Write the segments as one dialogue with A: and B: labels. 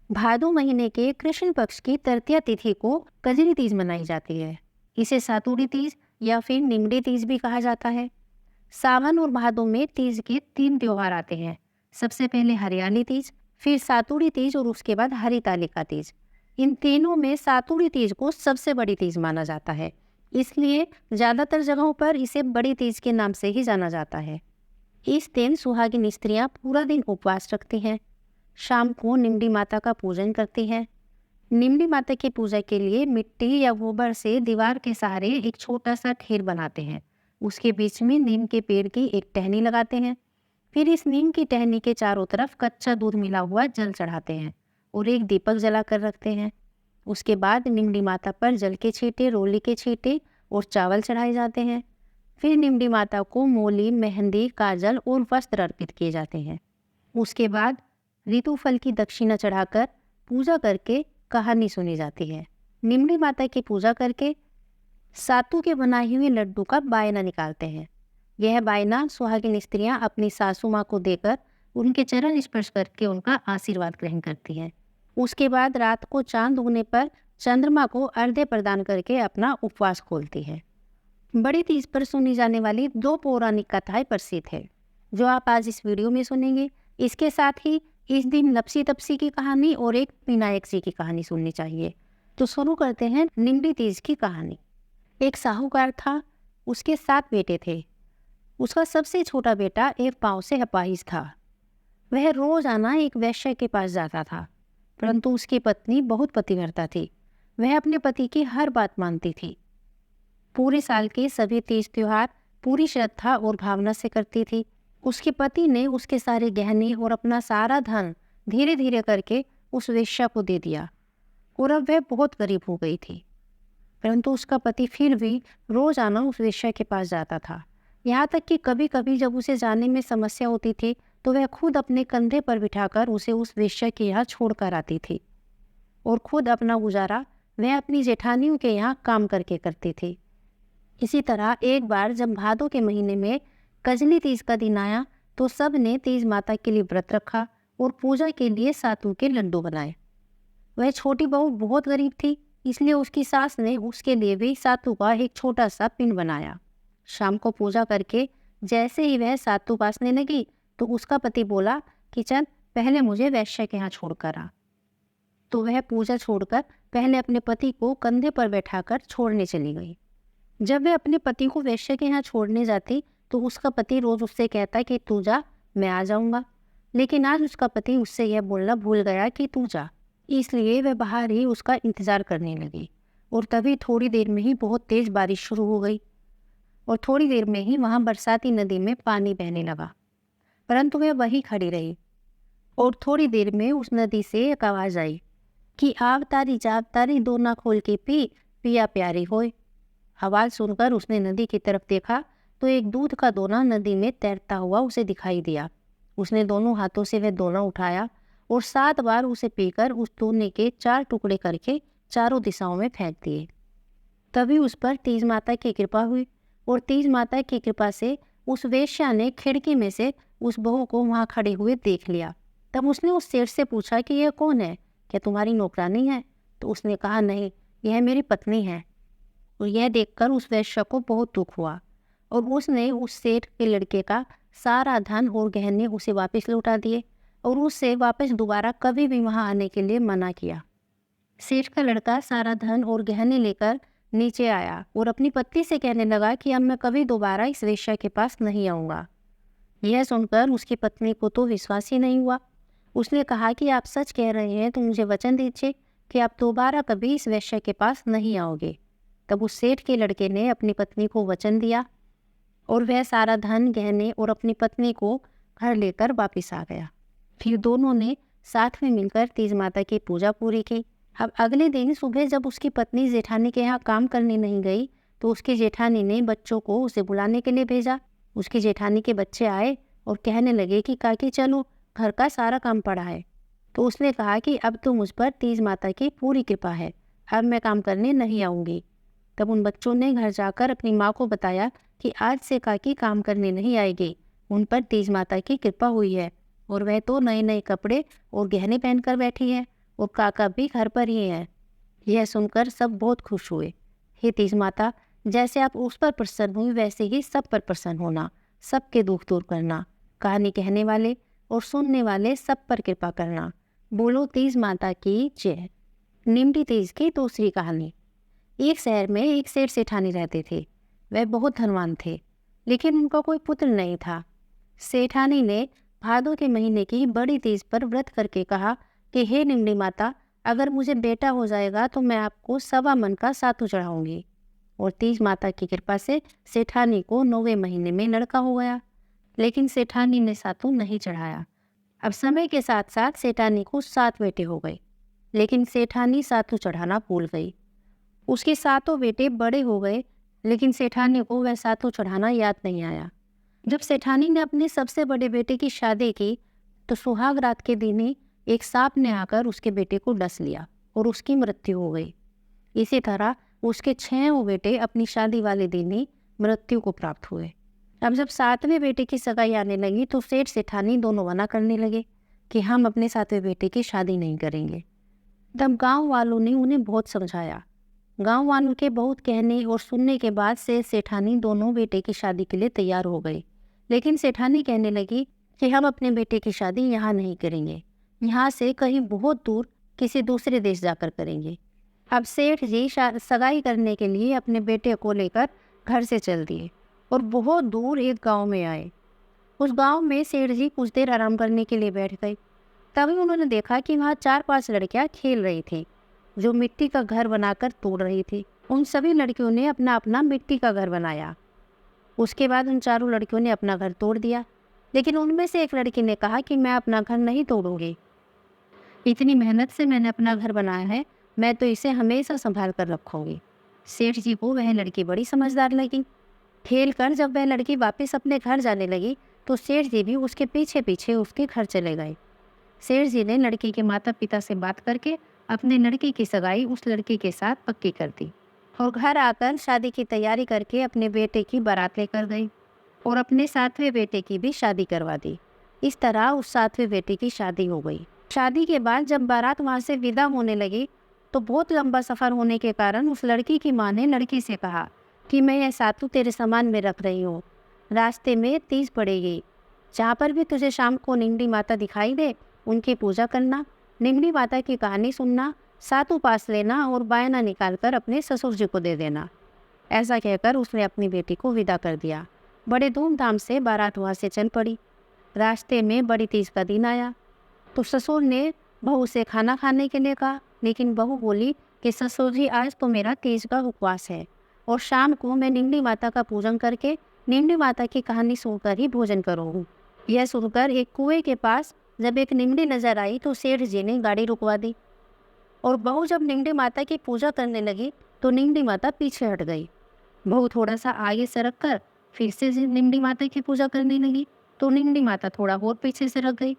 A: भादो महीने के कृष्ण पक्ष की तृतीया तिथि को कजरी तीज मनाई जाती है। इसे सातुड़ी तीज या फिर निमड़ी तीज भी कहा जाता है। सावन और भादो में तीज के 3 त्योहार आते हैं। सबसे पहले हरियाली तीज, फिर सातुड़ी तीज और उसके बाद हरितालिका तीज। इन तीनों में सातुड़ी तीज को सबसे बड़ी तीज माना जाता है, इसलिए ज्यादातर जगहों पर इसे बड़ी तीज के नाम से ही जाना जाता है। इस दिन सुहागिन स्त्रियां पूरा दिन उपवास रखती हैं। शाम को निमड़ी माता का पूजन करती हैं। निमड़ी माता की पूजा के लिए मिट्टी या गोबर से दीवार के सहारे एक छोटा सा ठेर बनाते हैं। उसके बीच में नीम के पेड़ की एक टहनी लगाते हैं। फिर इस नीम की टहनी के चारों तरफ कच्चा दूध मिला हुआ जल चढ़ाते हैं और एक दीपक जलाकर रखते हैं। उसके बाद निमड़ी माता पर जल के छींटे, रोली के छींटे और चावल चढ़ाए जाते हैं। फिर निमड़ी माता को मोली, मेहंदी, काजल और वस्त्र अर्पित किए जाते हैं। उसके बाद ऋतु फल की दक्षिणा चढ़ाकर पूजा करके कहानी सुनी जाती है। निमड़ी माता की पूजा करके सातू के बनाए हुए लड्डू का बायना निकालते हैं। यह बायना सुहागिन स्त्रियां अपनी सासू माँ को देकर उनके चरण स्पर्श करके उनका आशीर्वाद ग्रहण करती हैं। उसके बाद रात को चांद उगने पर चंद्रमा को अर्घ्य प्रदान करके अपना उपवास खोलती है। बड़ी तीज पर सुनी जाने वाली 2 पौराणिक कथाएं प्रसिद्ध है, जो आप आज इस वीडियो में सुनेंगे। इसके साथ ही इस दिन लपसी तपसी की कहानी और एक विनायक जी की कहानी सुननी चाहिए। तो शुरू करते हैं निमड़ी तीज की कहानी। एक साहूकार था, उसके 7 बेटे थे। उसका सबसे छोटा बेटा एक पांव से अपाहिज था। वह रोजाना एक वैश्य के पास जाता था, परंतु उसकी पत्नी बहुत पतिव्रता थी। वह अपने पति की हर बात मानती थी। पूरे साल के सभी तीज त्योहार पूरी श्रद्धा और भावना से करती थी। उसके पति ने उसके सारे गहने और अपना सारा धन धीरे धीरे करके उस वेश्या को दे दिया और अब वह बहुत गरीब हो गई थी। परंतु उसका पति फिर भी रोजाना उस वेश्या के पास जाता था। यहाँ तक कि कभी कभी जब उसे जाने में समस्या होती थी तो वह खुद अपने कंधे पर बिठाकर उसे उस वेश्या के यहाँ छोड़कर आती थी और खुद अपना गुजारा वह अपनी जेठानियों के यहाँ काम करके करती थी। इसी तरह एक बार जब भादों के महीने में कजली तीज का दिन आया तो सब ने तीज माता के लिए व्रत रखा और पूजा के लिए सातू के लड्डू बनाए। वह छोटी बहू बहुत गरीब थी, इसलिए उसकी सास ने उसके लिए भी सातू का एक छोटा सा पिंड बनाया। शाम को पूजा करके जैसे ही वह सातू पासने लगी तो उसका पति बोला कि चल पहले मुझे वैश्य के यहाँ छोड़कर आ। तो वह पूजा छोड़कर पहले अपने पति को कंधे पर बैठाकर छोड़ने चली गई। जब वह अपने पति को वैश्य के यहाँ छोड़ने जाती तो उसका पति रोज उससे कहता कि तू जा, मैं आ जाऊंगा। लेकिन आज उसका पति उससे यह बोलना भूल गया कि तू जा, इसलिए वह बाहर ही उसका इंतजार करने लगी। और तभी थोड़ी देर में ही बहुत तेज बारिश शुरू हो गई और थोड़ी देर में ही वहां बरसाती नदी में पानी बहने लगा। परंतु वह वहीं खड़ी रही और थोड़ी देर में उस नदी से एक आवाज आई कि आव तारी जाव तारी दो ना खोल के पी, पिया प्यारी होए। आवाज सुनकर उसने नदी की तरफ देखा तो एक दूध का दोना नदी में तैरता हुआ उसे दिखाई दिया। उसने दोनों हाथों से वह दोना उठाया और 7 बार उसे पीकर उस दोने के 4 टुकड़े करके चारों दिशाओं में फेंक दिए। तभी उस पर तीज माता की कृपा हुई और तीज माता की कृपा से उस वेश्या ने खिड़की में से उस बहू को वहां खड़े हुए देख लिया। तब उसने उस सेठ से पूछा कि यह कौन है, क्या तुम्हारी नौकरानी है? तो उसने कहा नहीं, यह मेरी पत्नी है। और यह देखकर उस वेश्या को बहुत दुख हुआ और उसने उस सेठ के लड़के का सारा धन और गहने उसे वापस लौटा दिए और उससे वापस दोबारा कभी भी वहां आने के लिए मना किया। सेठ का लड़का सारा धन और गहने लेकर नीचे आया और अपनी पत्नी से कहने लगा कि अब मैं कभी दोबारा इस वेश्या के पास नहीं आऊँगा। यह सुनकर उसकी पत्नी को तो विश्वास ही नहीं हुआ। उसने कहा कि आप सच कह रहे हैं तो मुझे वचन दीजिए कि आप दोबारा कभी इस वेश्या के पास नहीं आओगे। तब उस सेठ के लड़के ने अपनी पत्नी को वचन दिया और वह सारा धन, गहने और अपनी पत्नी को घर लेकर वापस आ गया। फिर दोनों ने साथ में मिलकर तीज माता की पूजा पूरी की। अब अगले दिन सुबह जब उसकी पत्नी जेठानी के यहाँ काम करने नहीं गई तो उसकी जेठानी ने बच्चों को उसे बुलाने के लिए भेजा। उसकी जेठानी के बच्चे आए और कहने लगे कि काकी चलो, घर का सारा काम पड़ा है। तो उसने कहा कि अब तो मुझ पर तीज माता की पूरी कृपा है, अब मैं काम करने नहीं आऊँगी। तब उन बच्चों ने घर जाकर अपनी माँ को बताया कि आज से काकी काम करने नहीं आएगी, उन पर तीज माता की कृपा हुई है और वह तो नए नए कपड़े और गहने पहनकर बैठी है और काका भी घर पर ही है। यह सुनकर सब बहुत खुश हुए। हे तीज माता, जैसे आप उस पर प्रसन्न हुई वैसे ही सब पर प्रसन्न होना, सबके दुख दूर करना, कहानी कहने वाले और सुनने वाले सब पर कृपा करना। बोलो तीज माता की जय। निम्टी तीज की दूसरी कहानी। एक शहर में एक सेठ सेठानी रहते थे। वह बहुत धनवान थे, लेकिन उनका कोई पुत्र नहीं था। सेठानी ने भादों के महीने की बड़ी तीज पर व्रत करके कहा कि हे निम्टी माता, अगर मुझे बेटा हो जाएगा तो मैं आपको 1.25 मन का सातू चढ़ाऊंगी। और तीज माता की कृपा से सेठानी को 9वें महीने में लड़का हो गया, लेकिन सेठानी ने सातू नहीं चढ़ाया। अब समय के साथ साथ सेठानी को 7 बेटे हो गए, लेकिन सेठानी सातू चढ़ाना भूल गई। उसके 7 बेटे बड़े हो गए, लेकिन सेठानी को वह सातू चढ़ाना याद नहीं आया। जब सेठानी ने अपने सबसे बड़े बेटे की शादी की तो सुहाग रात के दिन ही एक सांप ने आकर उसके बेटे को डस लिया और उसकी मृत्यु हो गई। इसी तरह उसके 6 बेटे अपनी शादी वाले दिन ही मृत्यु को प्राप्त हुए। अब जब 7वें बेटे की सगाई आने लगी तो सेठ सेठानी दोनों मना करने लगे कि हम अपने 7वें बेटे की शादी नहीं करेंगे। तब गांव वालों ने उन्हें बहुत समझाया। गांव वालों के बहुत कहने और सुनने के बाद से सेठानी दोनों बेटे की शादी के लिए तैयार हो गई। लेकिन सेठानी कहने लगी कि हम अपने बेटे की शादी यहाँ नहीं करेंगे, यहाँ से कहीं बहुत दूर किसी दूसरे देश जाकर करेंगे। अब सेठ जी सगाई करने के लिए अपने बेटे को लेकर घर से चल दिए और बहुत दूर एक गांव में आए। उस गांव में सेठ जी कुछ देर आराम करने के लिए बैठ गए। तभी उन्होंने देखा कि वहाँ 4-5 लड़कियां खेल रही थी, जो मिट्टी का घर बनाकर तोड़ रही थी। उन सभी लड़कियों ने अपना अपना मिट्टी का घर बनाया। उसके बाद उन चारों लड़कियों ने अपना घर तोड़ दिया, लेकिन उनमें से एक लड़की ने कहा कि मैं अपना घर नहीं तोड़ूंगी, इतनी मेहनत से मैंने अपना घर बनाया है, मैं तो इसे हमेशा संभाल कर रखूंगी। सेठ जी को वह लड़की बड़ी समझदार लगी। खेल कर जब वह लड़की वापस अपने घर जाने लगी तो सेठ जी भी उसके पीछे पीछे उसके घर चले गए। सेठ जी ने लड़की के माता पिता से बात करके अपने लड़की की सगाई उस लड़की के साथ पक्की कर दी और घर आकर शादी की तैयारी करके अपने बेटे की बारात लेकर गई और अपने 7वें बेटे की भी शादी करवा दी। इस तरह उस 7वें बेटे की शादी हो गई। शादी के बाद जब बारात वहाँ से विदा होने लगी तो बहुत लंबा सफ़र होने के कारण उस लड़की की माँ ने लड़की से कहा कि मैं यह सातू तेरे सामान में रख रही हूँ, रास्ते में तीज पड़ेगी, जहाँ पर भी तुझे शाम को निम्टी माता दिखाई दे उनकी पूजा करना, निम्टी माता की कहानी सुनना, सातू पास लेना और बायना निकाल कर अपने ससुर जी को दे देना। ऐसा कहकर उसने अपनी बेटी को विदा कर दिया। बड़े धूमधाम से बारात वहाँ से चल पड़ी। रास्ते में बड़ी तीज का दिन आया तो ससुर ने बहू से खाना खाने के लिए कहा, लेकिन बहू बोली कि ससुर जी आज तो मेरा तीज का उपवास है और शाम को मैं निम्टी माता का पूजन करके निम्टी माता की कहानी सुनकर ही भोजन करूँगी। यह सुनकर एक कुएं के पास जब एक निम्टी नजर आई तो सेठ जी ने गाड़ी रुकवा दी और बहू जब निम्टी माता की पूजा करने लगी तो निम्टी माता पीछे हट गई। बहू थोड़ा सा आगे सरक कर फिर से निम्टी माता की पूजा करने लगी तो निम्टी माता थोड़ा और पीछे सरक गई।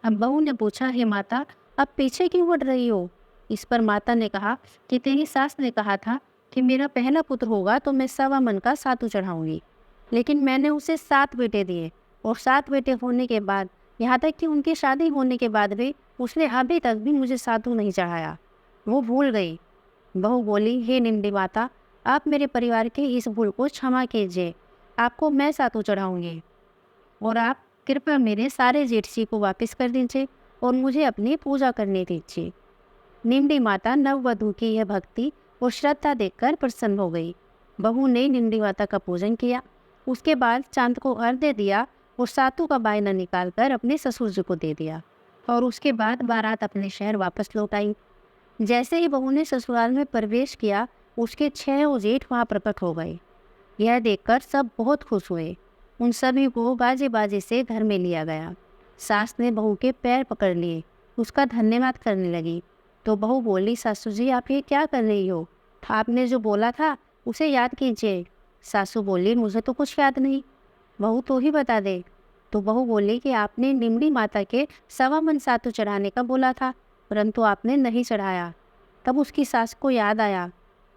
A: अब बहू ने पूछा, हे माता, अब पीछे क्यों हट रही हो? इस पर माता ने कहा कि तेरी सास ने कहा था कि मेरा पहला पुत्र होगा तो मैं 1.25 मन का सातू चढ़ाऊंगी, लेकिन मैंने उसे 7 बेटे दिए और 7 बेटे होने के बाद, यहाँ तक कि उनकी शादी होने के बाद भी उसने अभी तक भी मुझे सातू नहीं चढ़ाया, वो भूल गई। बहू बोली, हे निम्टी माता, आप मेरे परिवार के इस भूल को क्षमा कीजिए, आपको मैं सातू चढ़ाऊंगी और आप कृपया मेरे सारे जेठ जी को वापस कर दीजिए और मुझे अपनी पूजा करने दीजिए। निम्टी माता नववधू की यह भक्ति और श्रद्धा देखकर प्रसन्न हो गई। बहू ने निम्टी माता का पूजन किया, उसके बाद चांद को अर्घ्य दिया और सातू का बायना निकालकर अपने ससुर जी को दे दिया और उसके बाद बारात अपने शहर वापस लौट आई। जैसे ही बहू ने ससुराल में प्रवेश किया उसके 6 जेठ वहाँ प्रकट हो गए। यह देखकर सब बहुत खुश हुए। उन सभी को बाजे बाजे से घर में लिया गया। सास ने बहू के पैर पकड़ लिए, उसका धन्यवाद करने लगी तो बहू बोली, सासू जी आप ये क्या कर रही हो? आपने जो बोला था उसे याद कीजिए। सासू बोली, मुझे तो कुछ याद नहीं, बहू तो ही बता दे। तो बहू बोली कि आपने निम्टी माता के 1.25 मन सातू चढ़ाने का बोला था, परंतु आपने नहीं चढ़ाया। तब उसकी सास को याद आया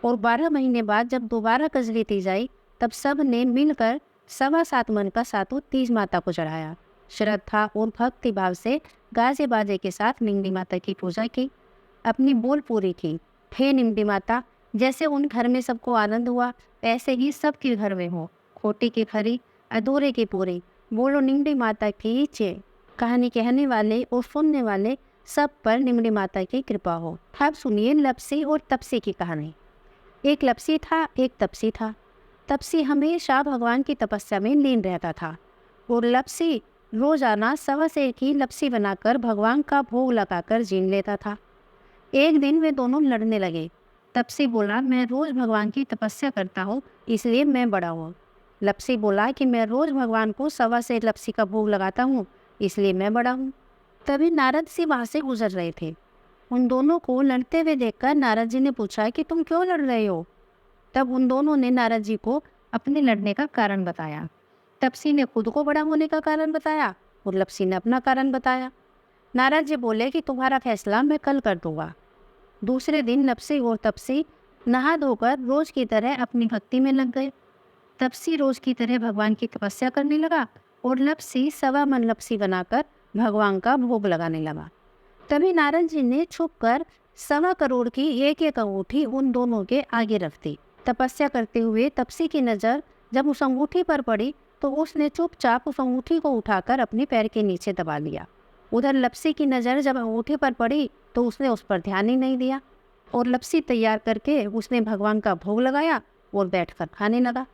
A: और 12 महीने बाद जब दोबारा कजरी तीज आई तब सब ने मिलकर 7.25 मन का सातू तीज माता को चढ़ाया। श्रद्धा और भक्ति भाव से गाजे बाजे के साथ निम्टी माता की पूजा की। अपनी बोल पूरी की। हे निम्बी माता, जैसे उन घर में सबको आनंद हुआ, ऐसे ही सबके घर में हो। खोटी की खरी, अधूरे की पूरी। बोलो निम्बी माता की जय। कहानी कहने वाले और सुनने वाले सब पर निम्बी माता की कृपा हो। अब सुनिए लपसी और तपसी की कहानी। एक लपसी था, एक तपसी था। तपसी हमेशा भगवान की तपस्या में लीन रहता था और लपसी रोजाना सवा सेर की लपसी बनाकर भगवान का भोग लगाकर जीन लेता था। एक दिन वे दोनों लड़ने लगे। तपसी बोला, मैं रोज भगवान की तपस्या करता हूँ, इसलिए मैं बड़ा हूँ। लपसी बोला कि मैं रोज भगवान को सवा सेर लपसी का भोग लगाता हूँ, इसलिए मैं बड़ा हूँ। तभी नारद जी वहां से गुजर रहे थे। उन दोनों को लड़ते हुए देखकर नारद जी ने पूछा कि तुम क्यों लड़ रहे हो। तब उन दोनों ने नारद जी को अपने लड़ने का कारण बताया। तपसी ने खुद को बड़ा होने का कारण बताया और लपसी ने अपना कारण बताया। नारद जी बोले कि तुम्हारा फैसला मैं कल कर दूंगा। दूसरे दिन लपसी और तपसी नहा धोकर रोज की तरह अपनी भक्ति में लग गए। तपसी रोज की तरह भगवान की तपस्या करने लगा और लपसी सवा मन लपसी बनाकर भगवान का भोग लगाने लगा। तभी नारद जी ने छुपकर 1.25 करोड़ की एक एक अंगूठी उन दोनों के आगे रख दी। तपस्या करते हुए तपसी की नज़र जब उस अंगूठी पर पड़ी तो उसने चुपचाप उस अंगूठी को उठाकर अपने पैर के नीचे दबा लिया। उधर लपसी की नज़र जब अंगूठी पर पड़ी तो उसने उस पर ध्यान ही नहीं दिया और लपसी तैयार करके उसने भगवान का भोग लगाया और बैठकर खाने लगा।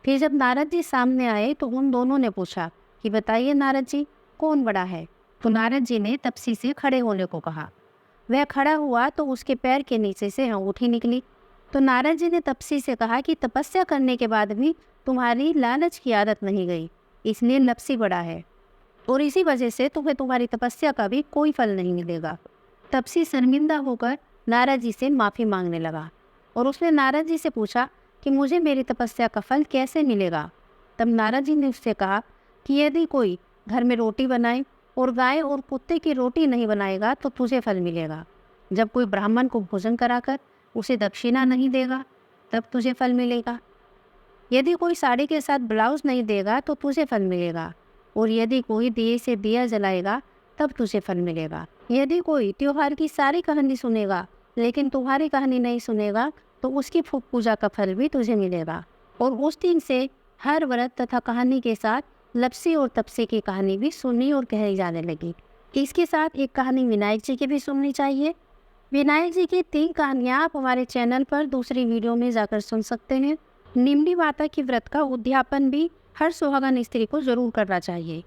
A: फिर जब नारद जी सामने आए तो उन दोनों ने पूछा कि बताइए नारद जी, कौन बड़ा है। तो नारद जी ने तपसी से खड़े होने को कहा। वह खड़ा हुआ तो उसके पैर के नीचे से अंगूठी निकली। तो नारद जी ने तपसी से कहा कि तपस्या करने के बाद भी तुम्हारी लालच की आदत नहीं गई, इसलिए लपसी बड़ा है और इसी वजह से तुम्हें तुम्हारी तपस्या का भी कोई फल नहीं मिलेगा। तपसी शर्मिंदा होकर नारद जी से माफ़ी मांगने लगा और उसने नारद जी से पूछा कि मुझे मेरी तपस्या का फल कैसे मिलेगा। तब नारद जी ने उससे कहा कि यदि कोई घर में रोटी बनाए और गाय और कुत्ते की रोटी नहीं बनाएगा तो तुझे फल मिलेगा। जब कोई ब्राह्मण को भोजन कराकर उसे दक्षिणा नहीं देगा तब तुझे फल मिलेगा। यदि कोई साड़ी के साथ ब्लाउज नहीं देगा तो तुझे फल मिलेगा और यदि कोई दिए से दिया जलाएगा तब तुझे फल मिलेगा। यदि कोई त्योहार की सारी कहानी सुनेगा लेकिन तुम्हारी कहानी नहीं सुनेगा तो उसकी फूक पूजा का फल भी तुझे मिलेगा। और उस दिन से हर व्रत तथा कहानी के साथ लपसी और तपसी की कहानी भी सुनी और कही जाने लगी। इसके साथ एक कहानी विनायक जी की भी सुननी चाहिए। विनायक जी की 3 कहानियाँ आप हमारे चैनल पर दूसरी वीडियो में जाकर सुन सकते हैं। निम्बी माता की व्रत का उद्यापन भी हर सुहागन स्त्री को जरूर करना चाहिए।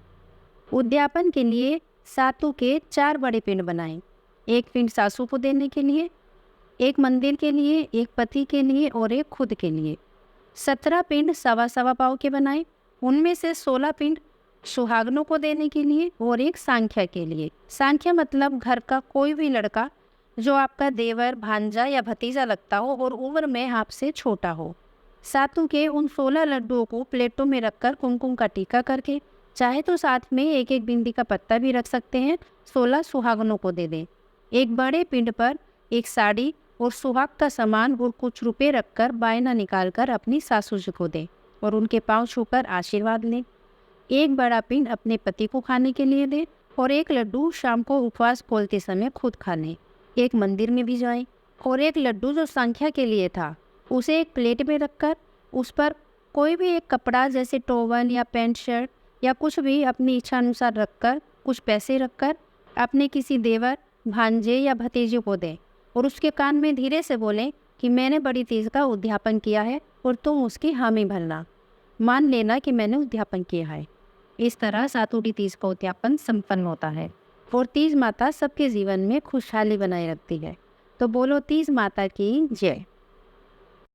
A: उद्यापन के लिए सातु के 4 बड़े पिंड बनाएं। एक पिंड सासू को देने के लिए, एक मंदिर के लिए, एक पति के लिए और एक खुद के लिए। 17 पिंड सवा पाव के बनाएं। उनमें से 16 पिंड सुहागनों को देने के लिए और एक सांख्या के लिए। सांख्या मतलब घर का कोई भी लड़का जो आपका देवर, भांजा या भतीजा लगता हो और उम्र में आपसे छोटा हो। सातु के उन 16 लड्डुओं को प्लेटों में रखकर कुमकुम का टीका करके, चाहे तो साथ में एक एक बिंदी का पत्ता भी रख सकते हैं, 16 सुहागनों को दे दें। एक बड़े पिंड पर एक साड़ी और सुहाग का सामान और कुछ रुपए रखकर बायना निकालकर अपनी सासू जी को दें और उनके पांव छूकर आशीर्वाद लें। एक बड़ा पिंड अपने पति को खाने के लिए दें और एक लड्डू शाम को उपवास खोलते समय खुद खा लें। एक मंदिर में भी जाएं और एक लड्डू जो संख्या के लिए था उसे एक प्लेट में रखकर उस पर कोई भी एक कपड़ा जैसे टॉवल या पैंट शर्ट या कुछ भी अपनी इच्छा अनुसार रखकर, कुछ पैसे रखकर अपने किसी देवर, भांजे या भतीजे को दें और उसके कान में धीरे से बोलें कि मैंने बड़ी तीज का उद्यापन किया है और तुम उसकी हामी भरना, मान लेना कि मैंने उद्यापन किया है। इस तरह सातुड़ी तीज का उद्यापन संपन्न होता है और तीज माता सबके जीवन में खुशहाली बनाए रखती है। तो बोलो तीज माता की जय।